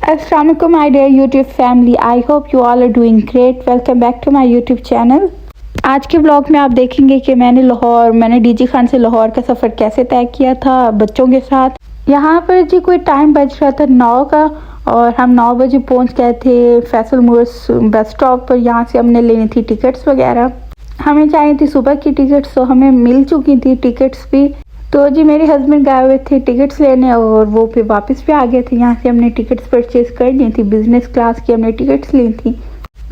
Assalamualaikum my dear YouTube family. I hope you all are doing great. Welcome back to my YouTube channel. आज के blog में आप देखेंगे कि मैंने डीजी खान से लाहौर का सफ़र कैसे तय किया था बच्चों के साथ। यहाँ पर जी कोई टाइम बज रहा था 9 का और हम 9 बजे पहुँच गए थे फैसल मोर्स बस स्टॉप पर। यहाँ से हमने लेनी थी टिकट्स वगैरह। हमें चाहिए थी सुबह की टिकट्स, तो हमें मिल चुकी थी टिकट्स भी। तो जी मेरे हस्बैंड गए हुए थे टिकट्स लेने और वो फिर वापस भी आ गए थे। यहाँ से हमने टिकट्स परचेज़ कर ली थी, बिज़नेस क्लास की हमने टिकट्स ली थी।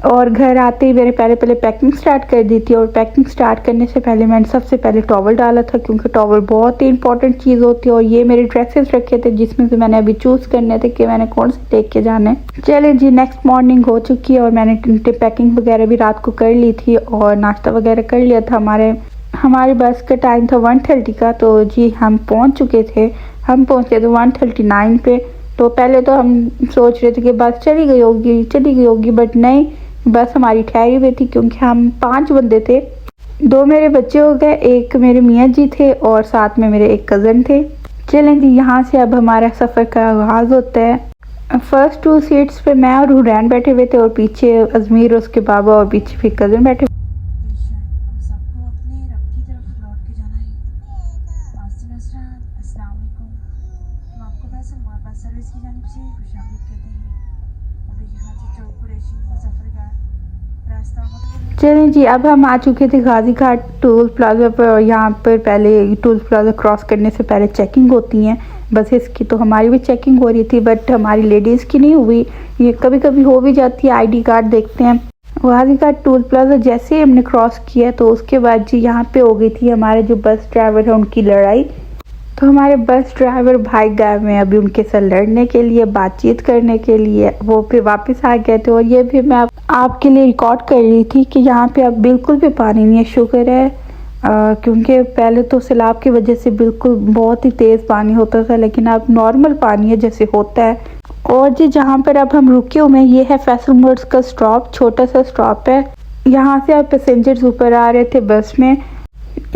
और घर आते ही मैंने पहले पैकिंग स्टार्ट कर दी थी। और पैकिंग स्टार्ट करने से पहले मैंने सबसे पहले टॉवल डाला था, क्योंकि टॉवल बहुत ही इंपॉर्टेंट चीज़ होती है। और ये मेरे ड्रेसेस रखे थे जिसमें से मैंने अभी चूज़ करने थे कि मैंने कौन से लेके जाने। चले जी नेक्स्ट मॉर्निंग हो चुकी है और मैंने पैकिंग वगैरह भी रात को कर ली थी और नाश्ता वगैरह कर लिया था। हमारे बस का टाइम था 1:30 का। तो जी हम पहुंच चुके थे। हम पहुंचे थे 1:39 पे। तो पहले तो हम सोच रहे थे कि बस चली गई होगी, बट नहीं, बस हमारी ठहरी हुई थी क्योंकि हम 5 बंदे थे। 2 मेरे बच्चे हो गए, एक मेरे मियाँ जी थे और साथ में मेरे एक कज़न थे। चलें जी यहाँ से अब हमारा सफ़र का आगाज़ होता है। फर्स्ट 2 सीट्स पे मैं और हुरैन बैठे हुए थे और पीछे अजमीर, उसके बाबा और पीछे फिर कज़न बैठे। चलें जी अब हम आ चुके थे गाजी घाट टोल प्लाजा पर। और यहाँ पर पहले टोल प्लाजा क्रॉस करने से पहले चेकिंग होती हैं बसेस की। तो हमारी भी चेकिंग हो रही थी, बट हमारी लेडीज़ की नहीं हुई। ये कभी कभी हो भी जाती है, आईडी कार्ड देखते हैं। गाजी घाट टोल प्लाजा जैसे ही हमने क्रॉस किया तो उसके बाद जी यहाँ पे हो गई थी हमारे जो बस ड्राइवर है उनकी लड़ाई। तो हमारे बस ड्राइवर भाई गए हुए हैं अभी उनके साथ लड़ने के लिए, बातचीत करने के लिए। वो फिर वापस आ गए थे। और ये भी मैं आपके लिए रिकॉर्ड कर रही थी कि यहाँ पे अब बिल्कुल भी पानी नहीं है, शुक्र है। क्योंकि पहले तो सैलाब की वजह से बिल्कुल बहुत ही तेज़ पानी होता था, लेकिन अब नॉर्मल पानी है जैसे होता है। और जी जहाँ पर अब हम रुके हुए हैं ये है फैसल मोर्स का स्टॉप, छोटा सा स्टॉप है। यहाँ से अब पैसेंजर्स ऊपर आ रहे थे बस में।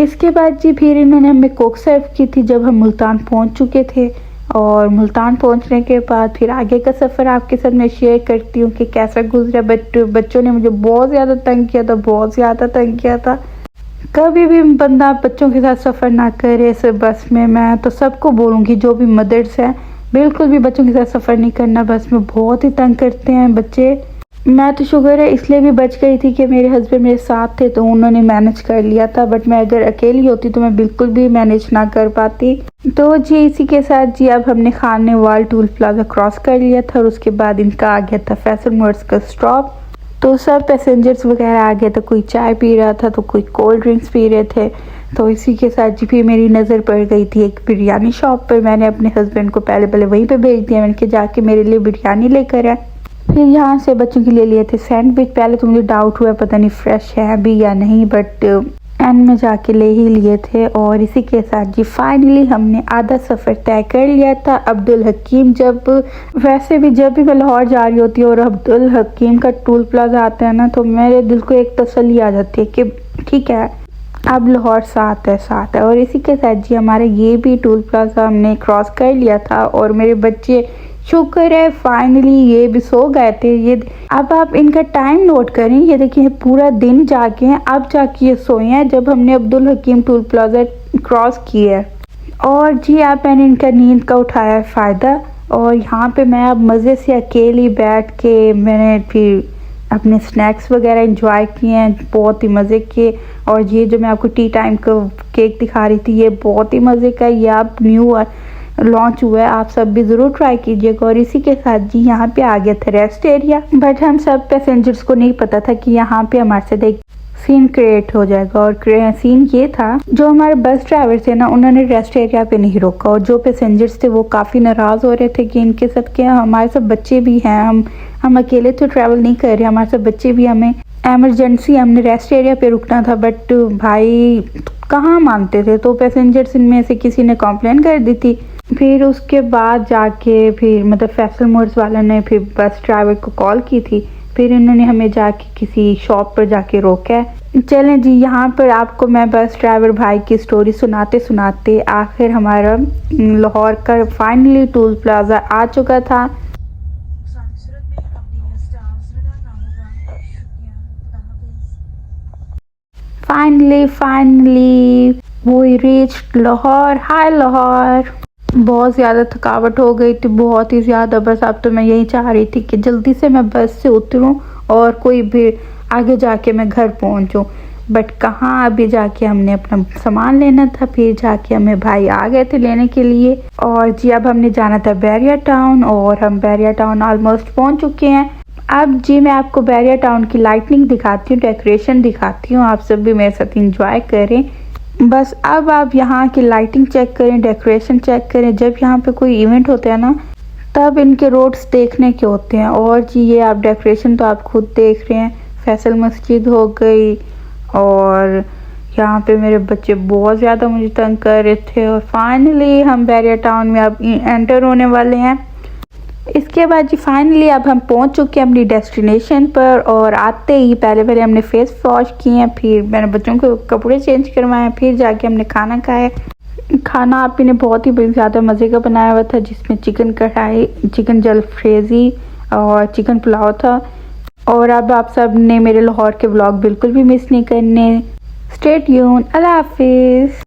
इसके बाद जी फिर इन्होंने हमें कोक सर्व की थी जब हम मुल्तान पहुंच चुके थे। और मुल्तान पहुंचने के बाद फिर आगे का सफ़र आपके साथ मैं शेयर करती हूँ कि कैसा गुजरा। बट बच्चों ने मुझे बहुत ज़्यादा तंग किया था। कभी भी बंदा बच्चों के साथ सफ़र ना करे इस बस में। मैं तो सबको बोलूँगी जो भी मदर्स हैं, बिल्कुल भी बच्चों के साथ सफ़र नहीं करना, बस में बहुत ही तंग करते हैं बच्चे। मैं तो शुक्र है इसलिए भी बच गई थी कि मेरे हस्बैंड मेरे साथ थे तो उन्होंने मैनेज कर लिया था। बट मैं अगर अकेली होती तो मैं बिल्कुल भी मैनेज ना कर पाती। तो जी इसी के साथ जी अब हमने खानेवाल टोल प्लाजा क्रॉस कर लिया था और उसके बाद इनका आ गया था फैसल मोर्स का स्टॉप। तो सब पैसेंजर्स वगैरह आ गए थे, कोई चाय पी रहा था तो कोई कोल्ड ड्रिंक्स पी रहे थे। तो इसी के साथ जी फिर मेरी नज़र पड़ गई थी एक बिरयानी शॉप पर। मैंने अपने हस्बैंड को पहले वहीं पर भेज दिया, मैंने कहा जाके मेरे लिए बिरयानी लेकर आए। फिर यहाँ से बच्चों के लिए लिए थे सैंडविच। पहले तो मुझे डाउट हुआ पता नहीं फ्रेश है अभी या नहीं, बट एंड में जाके ले ही लिए थे। और इसी के साथ जी फाइनली हमने आधा सफ़र तय कर लिया था। अब्दुल हकीम वैसे भी जब भी मैं लाहौर जा रही होती हूँ और अब्दुल हकीम का टोल प्लाजा आता है ना, तो मेरे दिल को एक तसल्ली आ जाती है कि ठीक है अब लाहौर साथ है। और इसी के साथ जी हमारा ये भी टोल प्लाजा हमने क्रॉस कर लिया था। और मेरे बच्चे शुक्र है फाइनली ये भी सो गए थे। ये अब आप इनका टाइम नोट करें, ये देखिए पूरा दिन जाके हैं, अब जाके ये सोए हैं जब हमने अब्दुल हकीम टोल प्लाजा क्रॉस किया है। और जी आप मैंने इनका नींद का उठाया फ़ायदा। और यहाँ पे मैं अब मज़े से अकेली बैठ के मैंने फिर अपने स्नैक्स वगैरह इंजॉय किए हैं, बहुत ही मज़े के। और ये जो मैं आपको टी टाइम का केक दिखा रही थी ये बहुत ही मज़े का, ये आप न्यू लॉन्च हुआ है, आप सब भी ज़रूर ट्राई कीजिएगा। और इसी के साथ जी यहाँ पे आ गया था रेस्ट एरिया। बट हम सब पैसेंजर्स को नहीं पता था कि यहाँ पे हमारे साथ एक सीन क्रिएट हो जाएगा। और सीन ये था, जो हमारे बस ड्राइवर थे ना उन्होंने रेस्ट एरिया पे नहीं रोका। और जो पैसेंजर्स थे वो काफ़ी नाराज़ हो रहे थे कि इनके साथ क्या, हमारे साथ बच्चे भी हैं, हम अकेले तो ट्रैवल नहीं कर रहे, हमारे साथ बच्चे भी, हमें एमरजेंसी हमने रेस्ट एरिया पे रुकना था। बट भाई कहाँ मानते थे। तो पैसेंजर्स इनमें से किसी ने कंप्लेन कर दी थी। फिर उसके बाद जाके फिर मतलब फैसल मोर्स वालों ने फिर बस ड्राइवर को कॉल की थी। फिर इन्होंने हमें जाके किसी शॉप पर जाके रोका है। चलें जी यहाँ पर आपको मैं बस ड्राइवर भाई की स्टोरी सुनाते सुनाते आखिर हमारा लाहौर का फाइनली टोल प्लाजा आ चुका था। Finally we reached Lahore. Hi Lahore. बहुत ज़्यादा थकावट हो गई थी, बहुत ही ज़्यादा। बस अब तो मैं यही चाह रही थी कि जल्दी से मैं बस से उतरूं और कोई भी आगे जाके मैं घर पहुंचूं। बट कहाँ, अभी जाके हमने अपना सामान लेना था, फिर जाके हमें भाई आ गए थे लेने के लिए। और जी अब हमने जाना था बैरिया टाउन और हम बैरिया टाउन ऑलमोस्ट पहुंच चुके हैं। अब जी मैं आपको बैरिया टाउन की लाइटनिंग दिखाती हूँ, डेकोरेशन दिखाती हूँ, आप सब भी मेरे साथ इंजॉय करें। बस अब आप यहाँ की लाइटिंग चेक करें, डेकोरेशन चेक करें। जब यहाँ पे कोई इवेंट होता है ना, तब इनके रोड्स देखने के होते हैं। और जी ये आप डेकोरेशन तो आप खुद देख रहे हैं। फैसल मस्जिद हो गई और यहाँ पे मेरे बच्चे बहुत ज़्यादा मुझे तंग कर रहे थे। और फाइनली हम बैरिया टाउन में अब एंटर होने वाले हैं। इसके बाद जी फाइनली अब हम पहुंच चुके हैं अपनी डेस्टिनेशन पर। और आते ही पहले हमने फेस वॉश किए हैं, फिर मैंने बच्चों को कपड़े चेंज करवाए, फिर जाके हमने खाना खाया। खाना आप ही ने बहुत ही ज़्यादा मज़े का बनाया हुआ था, जिसमें चिकन कढ़ाई, चिकन जलफ्रेज़ी और चिकन पुलाव था। और अब आप सब ने मेरे लाहौर के व्लॉग बिल्कुल भी मिस नहीं करने। Stay tune. अल्लाह हाफिज़।